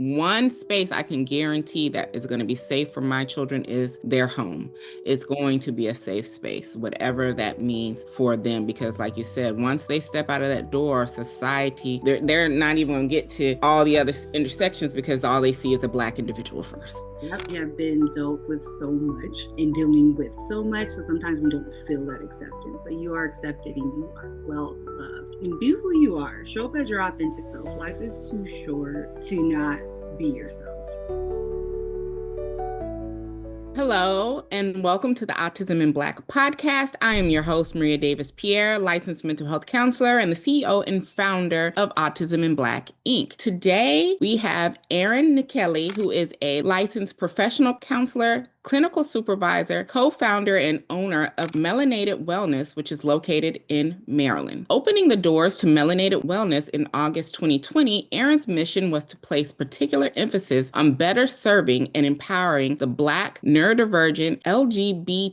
one space I can guarantee that is going to be safe for my children is their home. It's going to be a safe space, whatever that means for them. Because like you said, once they step out of that door, society, they're not even going to get to all the other intersections because all they see is a Black individual first. Yep, we have been dealt with so much and dealing with so much, so sometimes we don't feel that acceptance, but you are accepted and you are well loved. And be who you are. Show up as your authentic self. Life is too short to not be yourself. Hello, and welcome to the Autism in Black podcast. I am your host, Maria Davis-Pierre, licensed mental health counselor and the CEO and founder of Autism in Black, Inc. Today, we have Erin Nkele, who is a licensed professional counselor, clinical supervisor, co-founder, and owner of Melanated Wellness, which is located in Maryland. Opening the doors to Melanated Wellness in August 2020, Erin's mission was to place particular emphasis on better serving and empowering the Black, neurodivergent, LGBTQIA+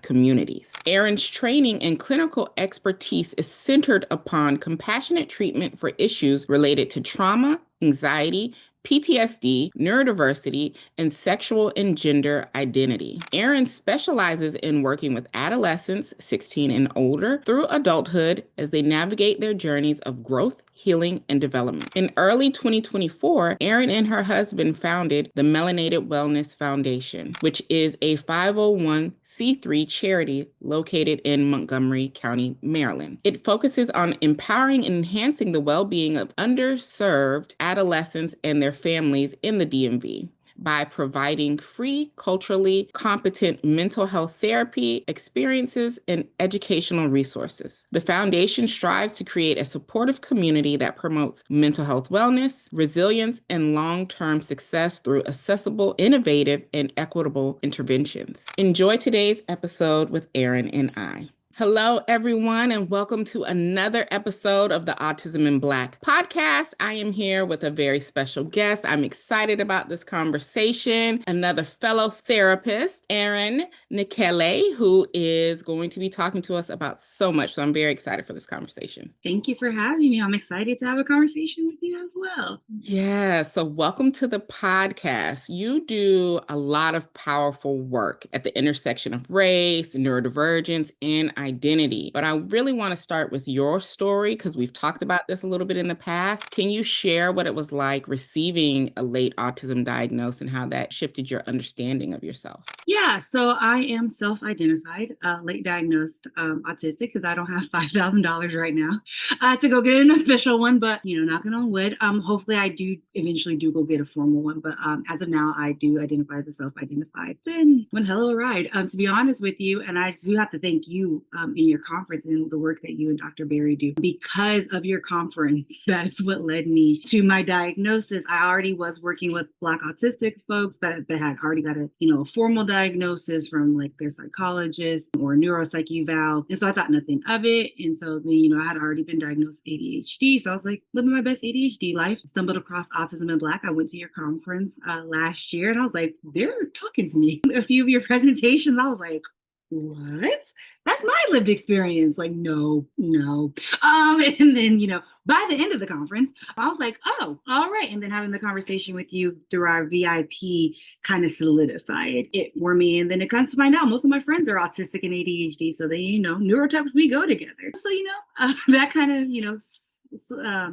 communities. Erin's training and clinical expertise is centered upon compassionate treatment for issues related to trauma, anxiety, PTSD, neurodiversity, and sexual and gender identity. Erin specializes in working with adolescents 16 and older through adulthood as they navigate their journeys of growth, healing, and development. In early 2024, Erin and her husband founded the Melanated Wellness Foundation, which is a 501c3 charity located in Montgomery County, Maryland. It focuses on empowering and enhancing the well-being of underserved adolescents and their families in the DMV by providing free, culturally competent mental health therapy experiences and educational resources. The foundation strives to create a supportive community that promotes mental health wellness, resilience, and long-term success through accessible, innovative, and equitable interventions. Enjoy today's episode with Erin and I. Hello, everyone, and welcome to another episode of the Autism in Black podcast. I am here with a very special guest. I'm excited about this conversation. Another fellow therapist, Erin Nkele, who is going to be talking to us about so much. So I'm very excited for this conversation. Thank you for having me. I'm excited to have a conversation with you as well. Yeah, so welcome to the podcast. You do a lot of powerful work at the intersection of race, neurodivergence, and identity. But I really want to start with your story because we've talked about this a little bit in the past. Can you share what it was like receiving a late autism diagnosis and how that shifted your understanding of yourself? Yeah, so I am self-identified, late diagnosed autistic because I don't have $5,000 right now to go get an official one, but knocking on wood, hopefully I do eventually go get a formal one. But as of now, I do identify as a self-identified. Been one hell of a ride, to be honest with you. And I do have to thank you in your conference and the work that you and Dr. Barry do. Because of your conference, that's what led me to my diagnosis. I already was working with Black Autistic folks that had already got a formal diagnosis from like their psychologist or neuropsych eval. And so I thought nothing of it. And so then, I had already been diagnosed with ADHD. So I was like living my best ADHD life. Stumbled across Autism in Black. I went to your conference last year and I was like, they're talking to me. A few of your presentations, I was like, what? That's my lived experience. Like, no. And then, by the end of the conference, I was like, oh, all right. And then having the conversation with you through our VIP kind of solidified it for me. And then it comes to find out most of my friends are autistic and ADHD. So they, neurotypes, we go together. So, that kind of,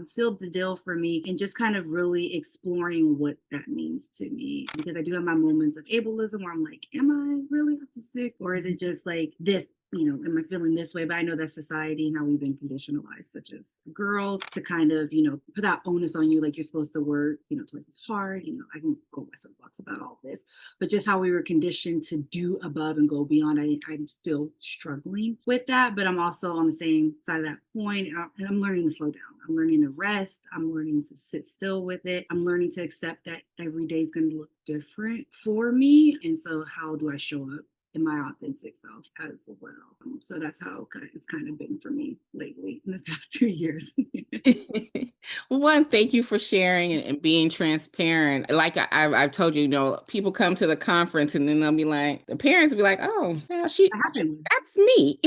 sealed the deal for me and just kind of really exploring what that means to me, because I do have my moments of ableism where I'm like, am I really autistic, or is it just like this? Am I feeling this way? But I know that society and how we've been conditionalized, such as girls, to kind of, put that onus on you, like you're supposed to work, twice as hard. I can go my soapbox about all this, but just how we were conditioned to do above and go beyond. I'm still struggling with that, but I'm also on the same side of that point. I'm learning to slow down. I'm learning to rest. I'm learning to sit still with it. I'm learning to accept that every day is going to look different for me. And so how do I show up in my authentic self as well? So that's how it's kind of been for me lately in the past 2 years. Well, one, thank you for sharing and being transparent. Like I've told you, people come to the conference and then they'll be like, the parents will be like, oh, well, that's me.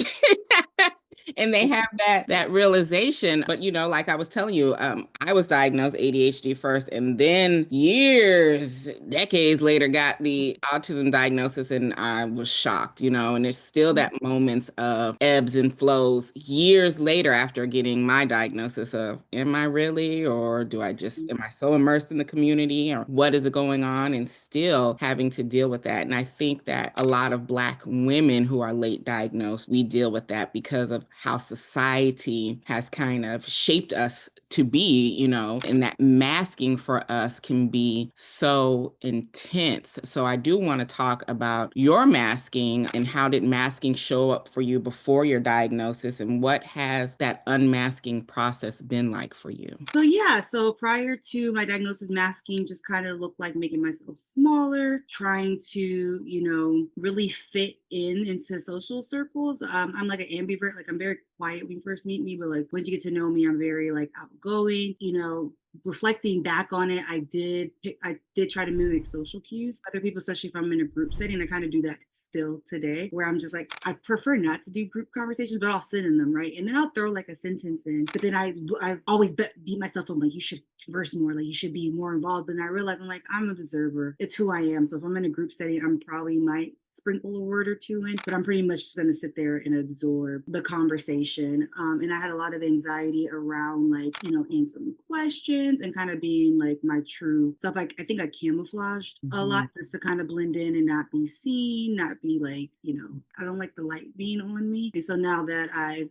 And they have that realization. But like I was telling you, I was diagnosed ADHD first, and then years, decades later, got the autism diagnosis, and I was shocked. And there's still that moments of ebbs and flows years later after getting my diagnosis of, am I really, or am I so immersed in the community, or what is going on, and still having to deal with that. And I think that a lot of Black women who are late diagnosed, we deal with that because of how society has kind of shaped us to be, and that masking for us can be so intense. So I do want to talk about your masking, and how did masking show up for you before your diagnosis, and what has that unmasking process been like for you? So prior to my diagnosis, masking just kind of looked like making myself smaller, trying to, really fit into social circles. I'm like an ambivert, like I'm very quiet when you first meet me, but like once you get to know me, I'm very like outgoing, reflecting back on it, I did try to mimic social cues. Other people, especially if I'm in a group setting, I kind of do that still today, where I'm just like, I prefer not to do group conversations, but I'll sit in them, right? And then I'll throw like a sentence in. But then I always beat myself up, like, you should converse more, like you should be more involved. But then I realize I'm like, I'm an observer. It's who I am. So if I'm in a group setting, I'm probably might sprinkle a word or two in, but I'm pretty much just going to sit there and absorb the conversation. And I had a lot of anxiety around like, answering questions and kind of being like my true self. I think I camouflaged a lot just to kind of blend in and not be seen, not be like, I don't like the light being on me. And so now that I've,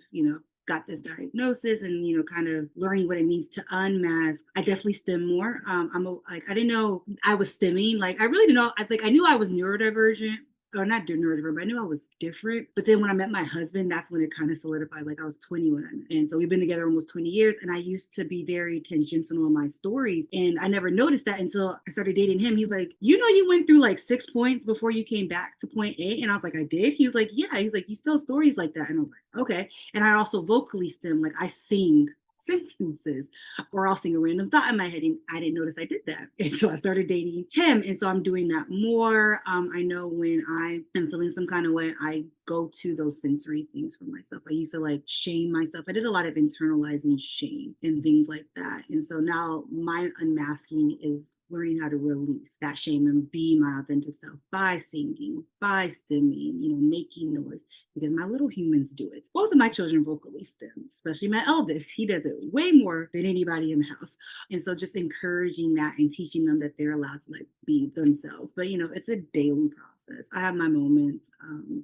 got this diagnosis and kind of learning what it means to unmask, I definitely stim more. I didn't know I was stimming, like I really didn't know. I knew I was neurodivergent, or not neurodivergent, but I knew I was different. But then when I met my husband, that's when it kind of solidified. Like I was 20 when I met, and so we've been together almost 20 years. And I used to be very tangential in my stories, and I never noticed that until I started dating him. He's like, you went through like 6 points before you came back to point A, and I was like, I did. He was like, yeah. He's like, you still have stories like that, and I was like, okay. And I also vocally stim, like I sing sentences, or I'll sing a random thought in my head, and I didn't notice I did that. And so I started dating him, and so I'm doing that more. I know when I am feeling some kind of way, I go to those sensory things for myself. I used to like shame myself. I did a lot of internalizing shame and things like that. And so now my unmasking is learning how to release that shame and be my authentic self by singing, by stimming, making noise, because my little humans do it. Both of my children vocally stim, especially my eldest. He does it way more than anybody in the house. And so just encouraging that and teaching them that they're allowed to like be themselves. But it's a daily process. I have my moments,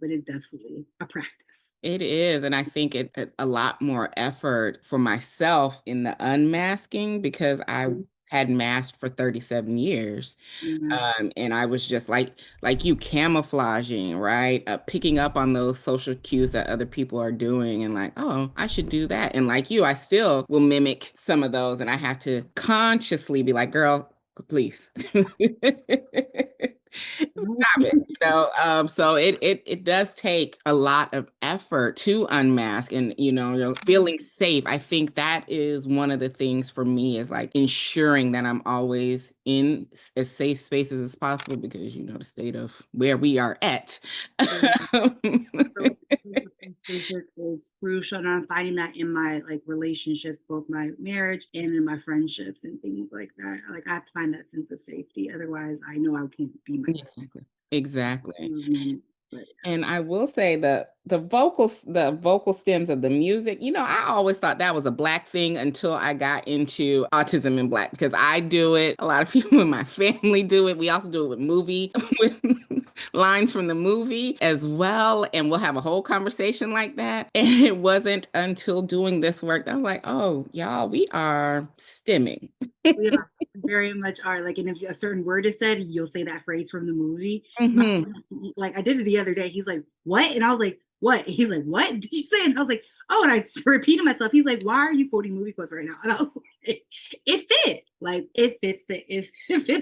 but it's definitely a practice. It is. And I think it a lot more effort for myself in the unmasking, because I had masked for 37 years. Yeah. And I was just like you, camouflaging, right? Picking up on those social cues that other people are doing, and like, oh, I should do that. And like you, I still will mimic some of those, and I have to consciously be like, girl, please. Stop it. So it does take a lot of effort to unmask, and you're feeling safe. I think that is one of the things for me, is like ensuring that I'm always in as safe spaces as possible, because the state of where we are at. Basic is crucial, and I'm finding that in my like relationships, both my marriage and in my friendships and things like that. Like I have to find that sense of safety, otherwise I know I can't be myself. Exactly. Exactly. But And I will say the vocal stems of the music, I always thought that was a Black thing until I got into Autism in Black, because I do it. A lot of people in my family do it. We also do it with lines from the movie as well. And we'll have a whole conversation like that. And it wasn't until doing this work that I was like, oh, y'all, we are stimming. we are very much are like, and if a certain word is said, you'll say that phrase from the movie. Mhm. Like I did it the other day. He's like, "What?" And I was like, "What?" And he's like, "What did you say?" And I was like, "Oh," and I repeated myself. He's like, "Why are you quoting movie quotes right now?" And I was like, it fit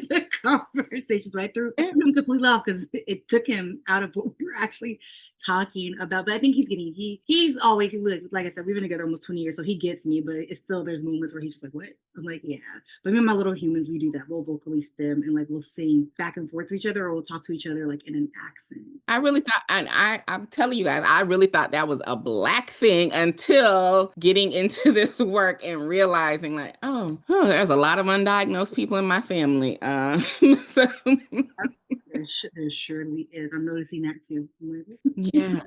the conversations right through. It threw him completely off because it took him out of what we were actually talking about. But I think he's always, like I said, we've been together almost 20 years, so he gets me. But it's still, there's moments where he's just like, "What?" I'm like, "Yeah." But me and my little humans, we do that. We'll vocally stim and like we'll sing back and forth to each other, or we'll talk to each other like in an accent. I really thought, and I'm telling you guys, I really thought that was a Black thing until getting into this work and realizing, like, oh, there's a lot of undiagnosed people in my family. So There surely is. I'm noticing that too. yes.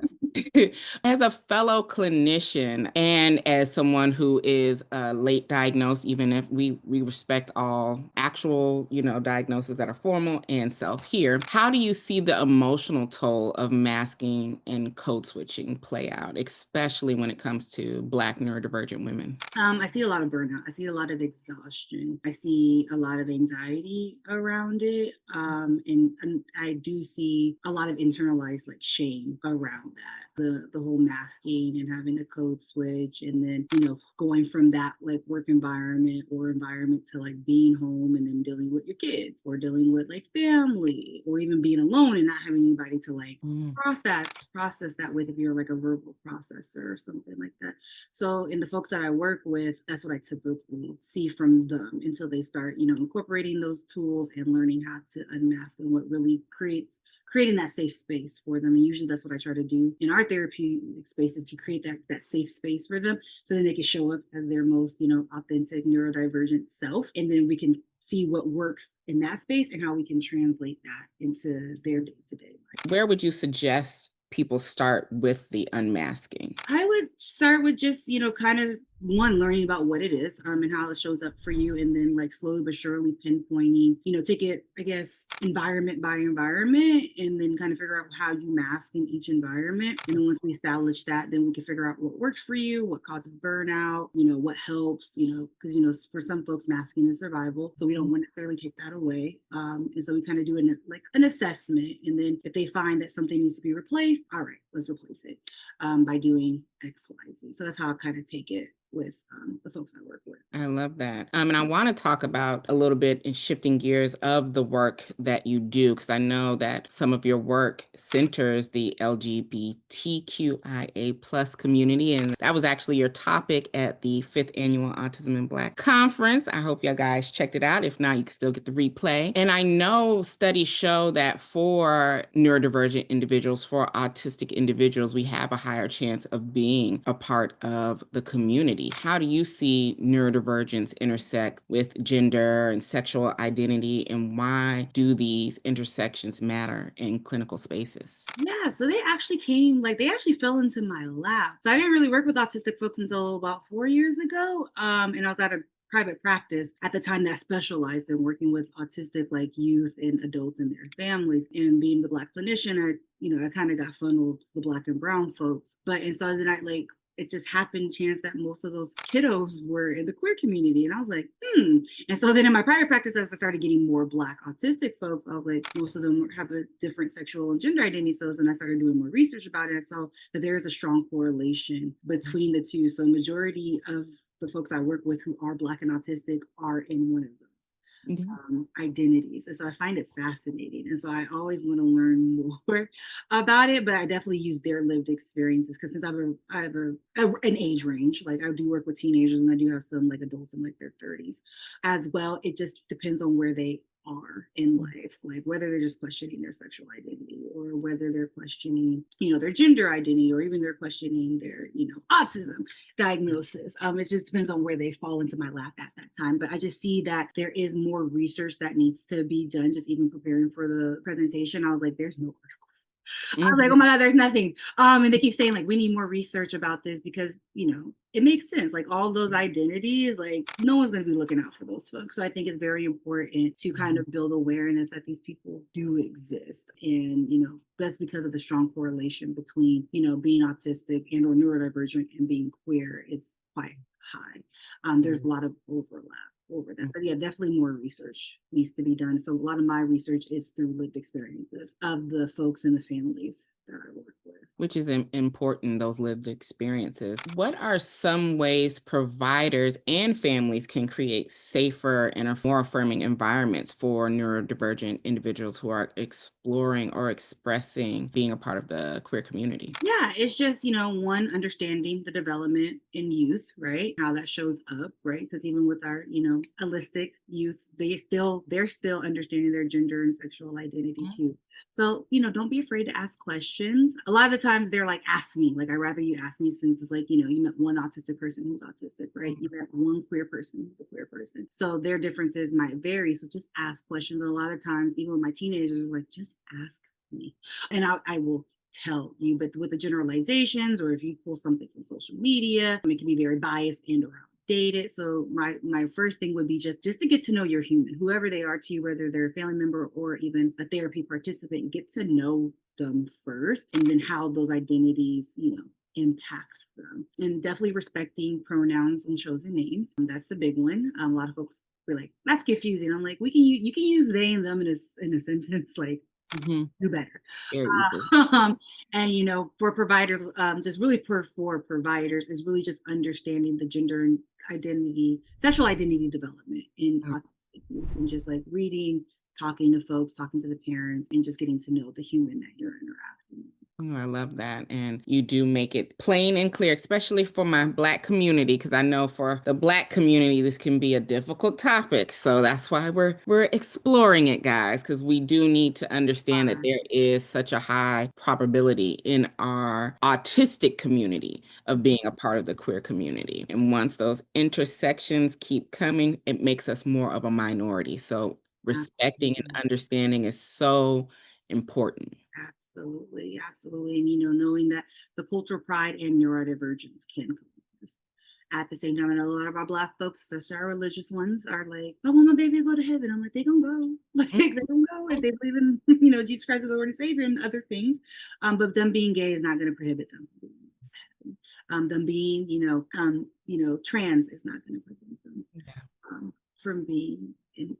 As a fellow clinician and as someone who is late diagnosed, even if we respect all actual, diagnoses that are formal and self here, how do you see the emotional toll of masking and code switching play out, especially when it comes to Black neurodivergent women? I see a lot of burnout. I see a lot of exhaustion. I see a lot of anxiety around it. And I do see a lot of internalized like shame around that. The whole masking and having a code switch, and then, going from that like work environment or environment to like being home and then dealing with your kids or dealing with like family or even being alone and not having anybody to like Mm. process that with, if you're like a verbal processor or something like that. So in the folks that I work with, that's what I typically see from them until they start, incorporating those tools and learning how to unmask, and what really creating that safe space for them. And usually that's what I try to do in our therapeutic spaces, to create that safe space for them so then they can show up as their most, authentic neurodivergent self. And then we can see what works in that space and how we can translate that into their day-to-day life. Where would you suggest people start with the unmasking? I would start with just, kind of one, learning about what it is, and how it shows up for you, and then like slowly but surely pinpointing, take it, I guess, environment by environment, and then kind of figure out how you mask in each environment. And then once we establish that, then we can figure out what works for you, what causes burnout, what helps, because, for some folks, masking is survival. So we don't want to necessarily take that away. And so we kind of do an assessment. And then if they find that something needs to be replaced, all right, let's replace it by doing X, Y, Z. So that's how I kind of take it with the folks I work with. I love that. And I want to talk about a little bit in shifting gears of the work that you do, because I know that some of your work centers the LGBTQIA plus community. And that was actually your topic at the 5th Annual Autism in Black Conference. I hope you guys checked it out. If not, you can still get the replay. And I know studies show that for neurodivergent individuals, for autistic individuals, we have a higher chance of being a part of the community. How do you see neurodivergence intersect with gender and sexual identity, and why do these intersections matter in clinical spaces? Yeah, so they actually fell into my lap. So I didn't really work with autistic folks until about 4 years ago. And I was at a private practice at the time that specialized in working with autistic like youth and adults and their families. And being the Black clinician, I kind of got funneled the Black and brown folks. But and so then it just happened chance that most of those kiddos were in the queer community. And I was like, hmm. And so then in my private practice, as I started getting more Black autistic folks, I was like, most of them have a different sexual and gender identity. So then I started doing more research about it. I saw that there is a strong correlation between the two. So majority of the folks I work with who are Black and autistic are in one of those identities. And so I find it fascinating. And so I always want to learn more about it, but I definitely use their lived experiences because since I have an age range, like I do work with teenagers and I do have some like adults in like their 30s as well. It just depends on where they are in life, like whether they're just questioning their sexual identity or whether they're questioning, their gender identity, or even they're questioning their, autism diagnosis. It just depends on where they fall into my lap at that time. But I just see that there is more research that needs to be done. Just even preparing for the presentation, I was like, there's no articles. I was like, oh my God, there's nothing. And they keep saying like, we need more research about this because, it makes sense. Like all those identities, like no one's going to be looking out for those folks. So I think it's very important to kind of build awareness that these people do exist. And, that's because of the strong correlation between, being autistic and or neurodivergent and being queer. It's quite high. There's a lot of overlap over that. But yeah, definitely more research needs to be done. So a lot of my research is through lived experiences of the folks and the families that I work with. which is important, those lived experiences. What are some ways providers and families can create safer and more affirming environments for neurodivergent individuals who are exploring or expressing being a part of the queer community? Yeah, it's just, one, understanding the development in youth, right? How that shows up, right? Because even with our, holistic youth, they're still understanding their gender and sexual identity Mhm. too. So, don't be afraid to ask questions. A lot of the times they're like, ask me. Like, I'd rather you ask me, since it's like, you met one autistic person who's autistic, right? You met one queer person who's a queer person. So their differences might vary. So just ask questions. A lot of times, even with my teenagers, like, just ask me. And I will tell you. But with the generalizations, or if you pull something from social media, it can be very biased and or outdated. So my first thing would be just to get to know your human, whoever they are to you, whether they're a family member or even a therapy participant. Get to know them first, and then how those identities, impact them. And definitely respecting pronouns and chosen names. That's the big one. A lot of folks were like, that's confusing. I'm like, you can use they and them in a sentence, like, Mhm. do better. Very easily. And for providers, just really for providers is really just understanding the gender and sexual identity development in autistic youth, and just like reading, talking to folks, talking to the parents, and just getting to know the human that you're interacting with. Oh, I love that. And you do make it plain and clear, especially for my Black community, because I know for the Black community, this can be a difficult topic. So that's why we're exploring it, guys, because we do need to understand that there is such a high probability in our autistic community of being a part of the queer community. And once those intersections keep coming, it makes us more of a minority. So respecting and Absolutely. understanding is so important. Absolutely, absolutely. And knowing that the cultural pride and neurodivergence can coexist at the same time. And a lot of our Black folks, especially our religious ones, are like, I want my baby to go to heaven. I'm like, they gonna go. Like, they gonna go if they believe in, Jesus Christ as the Lord and Savior and other things. But them being gay is not gonna prohibit them from going to heaven. Them being, trans is not gonna prevent them Yeah. from being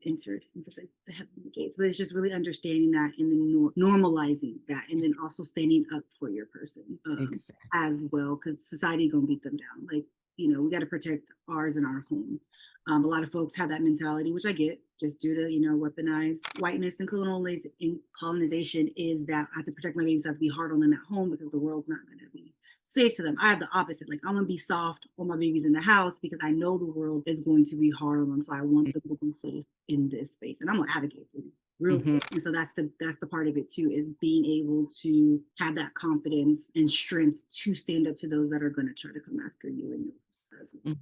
entered into the heavenly gates. But it's just really understanding that, and then normalizing that, and then also standing up for your person, Exactly. as well, because society gonna beat them down. Like, we got to protect ours in our home. A lot of folks have that mentality, which I get, just due to weaponized whiteness and colonization. Is that I have to protect my babies, I have to be hard on them at home because the world's not going to be safe to them. I have the opposite. Like, I'm gonna be soft on my babies in the house because I know the world is going to be hard on them. So I want them to be safe in this space, and I'm gonna advocate for you real Mhm. quick. And so that's the part of it too, is being able to have that confidence and strength to stand up to those that are going to try to come after you and yours as well. Mhm.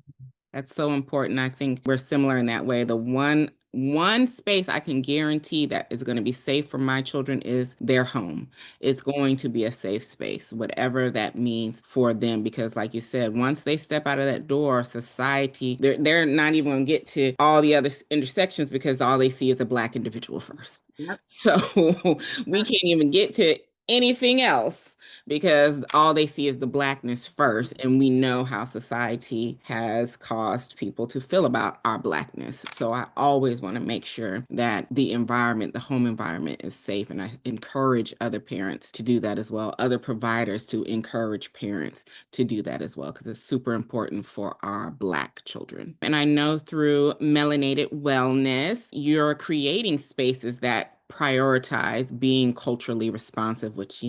That's so important. I think we're similar in that way. The one space I can guarantee that is going to be safe for my children is their home. It's going to be a safe space, whatever that means for them. Because, like you said, once they step out of that door, society, they're not even going to get to all the other intersections because all they see is a Black individual first. Yep. So we can't even get to anything else because all they see is the Blackness first. And we know how society has caused people to feel about our Blackness. So I always want to make sure that the environment, the home environment, is safe. And I encourage other parents to do that as well, other providers to encourage parents to do that as well, because it's super important for our Black children. And I know through Melanated Wellness, you're creating spaces that prioritize being culturally responsive, which,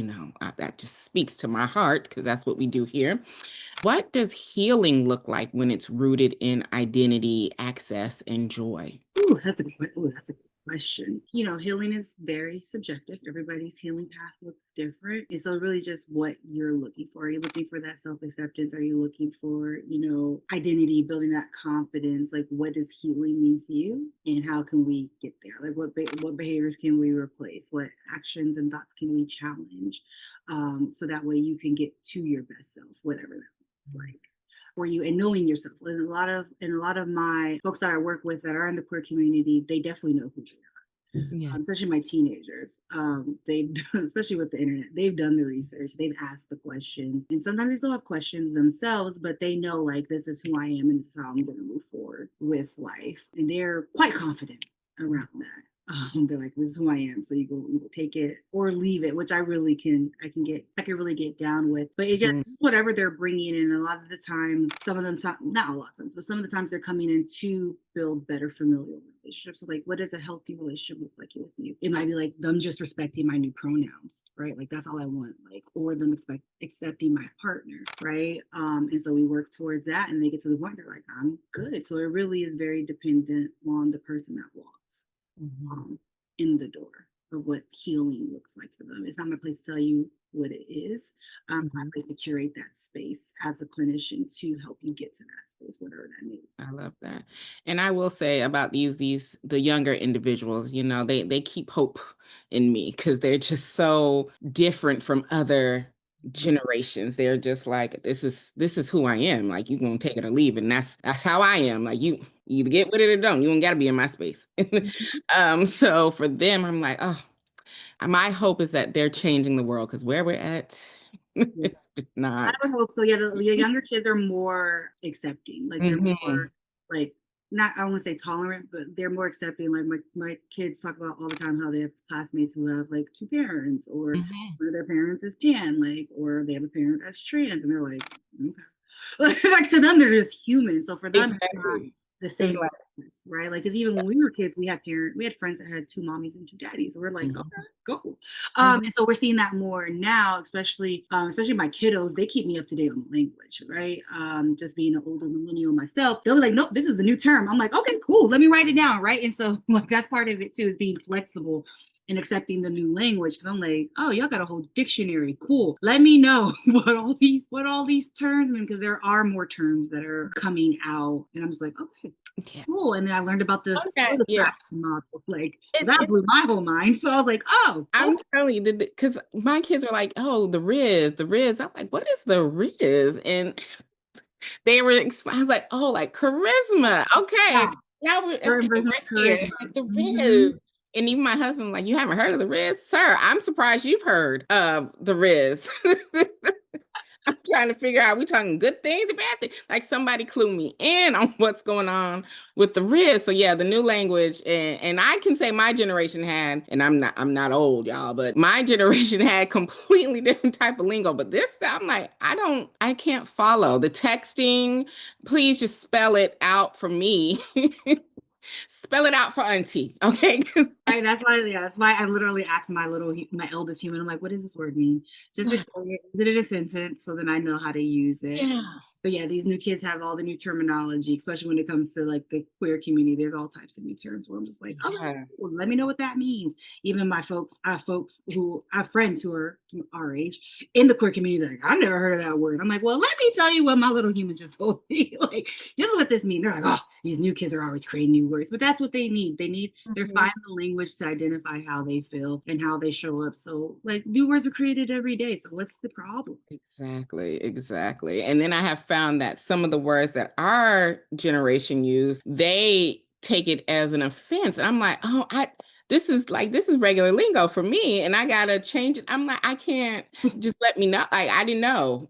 that just speaks to my heart because that's what we do here. What does healing look like when it's rooted in identity, access, and joy? That's a good question. Healing is very subjective. Everybody's healing path looks different. And so really just what you're looking for. Are you looking for that self-acceptance? Are you looking for, identity, building that confidence? Like, what does healing mean to you? And how can we get there? Like, what behaviors can we replace? What actions and thoughts can we challenge? So that way you can get to your best self, whatever that looks like for you, and knowing yourself. And a lot of my folks that I work with that are in the queer community, they definitely know who they are. Yeah. Especially my teenagers. They especially with the internet, they've done the research, they've asked the questions, and sometimes they still have questions themselves, but they know, like, this is who I am and this is how I'm going to move forward with life, and they're quite confident around that. They're like, this is who I am. So you go take it or leave it, which I can really get down with. But it's Mhm. just whatever they're bringing in. A lot of the times, some of them, not a lot of times, but some of the times they're coming in to build better familial relationships. So like, what does a healthy relationship look like with you? It might be like them just respecting my new pronouns, right? Like that's all I want, like, or them accepting my partner, right? And so we work towards that, and they get to the point they're like, I'm good. So it really is very dependent on the person that walks Mhm. um, in the door of what healing looks like for them. It's not my place to tell you what it is. My Mhm. place to curate that space as a clinician to help you get to that space, whatever that may be. I love that. And I will say about the younger individuals, they keep hope in me because they're just so different from other generations. They're just like, this is who I am. Like, you're gonna take it or leave it. And that's how I am. Like, you either get with it or don't. You don't gotta be in my space. Mhm. So for them, I'm like, oh, my hope is that they're changing the world because where we're at, Yeah. it's I not. would hope so. Yeah, the younger kids are more accepting. Like they're more Mhm. like not I won't say tolerant, but they're more accepting. Like my kids talk about all the time how they have classmates who have like two parents, or Mhm. one of their parents is pan, like, or they have a parent that's trans, and they're like, okay. Like to them, they're just human. So for them, it's not Exactly. the It's same like, darkness, right? Like, because even when we were kids, we had friends that had two mommies and two daddies. And we're like, mhm. okay, go. Mhm. And so we're seeing that more now, especially my kiddos. They keep me up to date on the language, right? Just being an older millennial myself, they're like, nope, this is the new term. I'm like, okay, cool. Let me write it down, right? And so like that's part of it too, is being flexible and accepting the new language. Because I'm like, oh, y'all got a whole dictionary. Cool. Let me know what all these terms mean, because there are more terms that are coming out, and I'm just like, okay, Yeah. cool. And then I learned about the Okay. split Yeah. attraction model. Like It, that it, blew my whole mind. So I was like, oh, I'm telling you, because my kids were like, "Oh, the Riz, the Riz." I'm like, "What is the Riz?" And I was like, "Oh, like charisma." Okay, yeah, now we're certain okay. version We're of here. charisma. Like the Mm-hmm. Riz. And even my husband was like, "You haven't heard of the Riz, sir? I'm surprised you've heard of the Riz." I'm trying to figure out, we talking good things or bad things? Like somebody clue me in on what's going on with the Riz. So yeah, the new language, and I can say my generation had, and I'm not old, y'all, but my generation had completely different type of lingo. But this, I'm like, I can't follow the texting. Please just spell it out for me. Spell it out for auntie, okay? Right, that's why, yeah, that's why I literally asked my eldest human, I'm like, what does this word mean? Just explain it, use it in a sentence so then I know how to use it. Yeah. But yeah, these new kids have all the new terminology, especially when it comes to like the queer community. There's all types of new terms where I'm just like, oh, Yeah. cool, let me know what that means. Even my folks, I have friends who are our age in the queer community. They're like, I've never heard of that word. I'm like, well, let me tell you what my little human just told me. Like, this is what this means. They're like, oh, these new kids are always creating new words, but that's what they need. They're Mhm. finding the language to identify how they feel and how they show up. So like new words are created every day. So what's the problem? Exactly, exactly. And then I have found that some of the words that our generation use, they take it as an offense. And I'm like, oh, this is regular lingo for me, and I gotta change it. I'm like, I can't just let me know. I didn't know.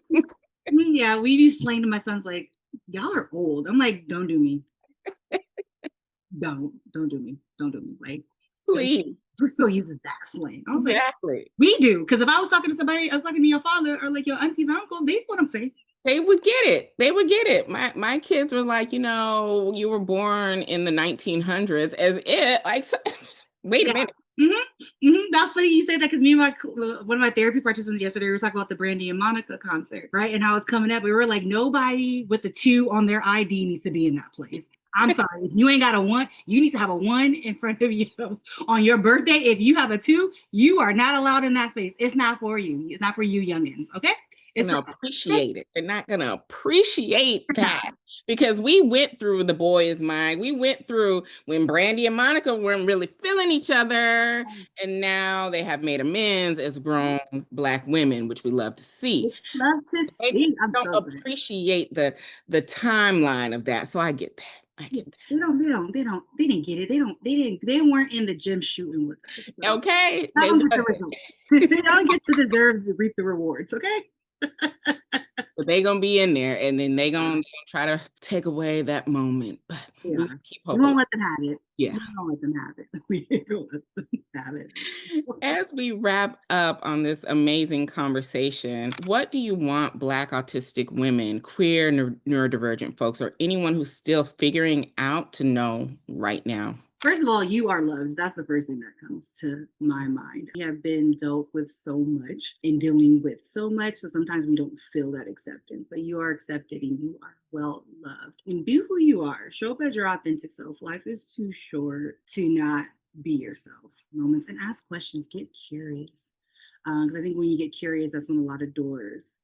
Yeah. Yeah, we be slang to my sons like, y'all are old. I'm like, don't do me. Don't do me. Don't do me. Like, Please. who still uses that slang? I was like, Exactly. we do. Because if I was talking to somebody, I was talking to your father or like your aunties and uncles, they what I'm saying. They would get it. They would get it. My kids were like, you were born in the 1900s, as it like so, wait a Yeah. minute. That's funny you say that, because me and one of my therapy participants yesterday, we were talking about the Brandy and Monica concert, right? And how it's coming up. We were like, nobody with the two on their ID needs to be in that place. I'm sorry. If you ain't got a one, you need to have a one in front of you on your birthday. If you have a two, you are not allowed in that space. It's not for you. It's not for you youngins. Okay? It's for Gonna appreciate it. They're not gonna appreciate that because we went through the boy is mine. We went through when Brandy and Monica weren't really feeling each other, and now they have made amends as grown Black women, which we love to see. love to They just see. I'm don't so glad. appreciate the timeline of that. So I get that. I get They didn't get it. They weren't in the gym shooting with us. that. So Okay, I they don't get the wasn't. results. They don't get to deserve to reap the rewards. Okay. But they gonna be in there, and then they gonna try to take away that moment. But Yeah. we keep We hope won't alive. let them have it. Yeah. We won't let them have it. We ain't gonna let them have it. As we wrap up on this amazing conversation, what do you want Black autistic women, queer, neurodivergent folks, or anyone who's still figuring out to know right now? First of all, you are loved. That's the first thing that comes to my mind. We have been dealt with so much and dealing with so much. So sometimes we don't feel that acceptance, but you are accepted and you are well loved. And be who you are. Show up as your authentic self. Life is too short to not be yourself. Moments and ask questions. Get curious. Because I think when you get curious, that's when a lot of doors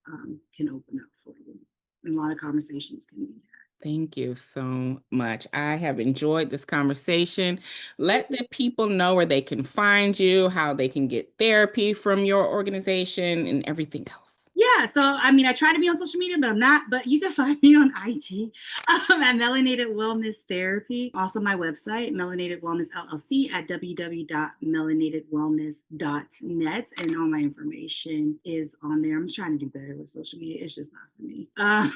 can open up for you. And a lot of conversations can be had. Thank you so much. I have enjoyed this conversation. Let the people know where they can find you, how they can get therapy from your organization, and everything else. Yeah, so I mean, I try to be on social media, but I'm not. But you can find me on IG at Melanated Wellness Therapy. Also, my website, Melanated Wellness LLC, at www.melanatedwellness.net. And all my information is on there. I'm trying to do better with social media. It's just not for me. I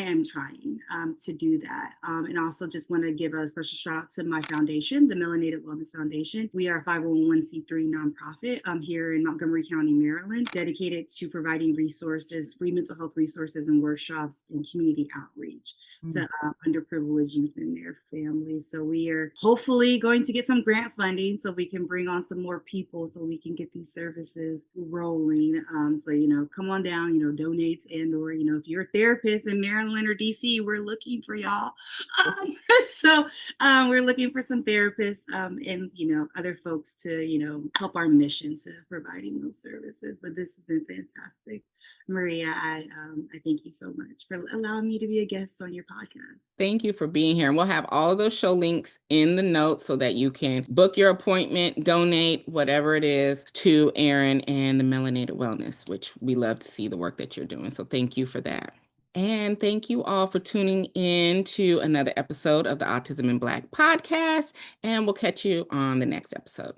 am trying to do that. And also, just want to give a special shout out to my foundation, the Melanated Wellness Foundation. We are a 501c3 nonprofit here in Montgomery County, Maryland, dedicated to providing resources, free mental health resources and workshops and community outreach to underprivileged youth and their families. So we are hopefully going to get some grant funding so we can bring on some more people so we can get these services rolling. So, come on down, donate and or, if you're a therapist in Maryland or DC, we're looking for y'all. So we're looking for some therapists and, other folks to, help our mission to providing those services. But this has been fantastic. Maria, I thank you so much for allowing me to be a guest on your podcast. Thank you for being here. And we'll have all of those show links in the notes so that you can book your appointment, donate, whatever it is, to Erin and the Melanated Wellness, which we love to see the work that you're doing. So thank you for that. And thank you all for tuning in to another episode of the Autism in Black podcast. And we'll catch you on the next episode.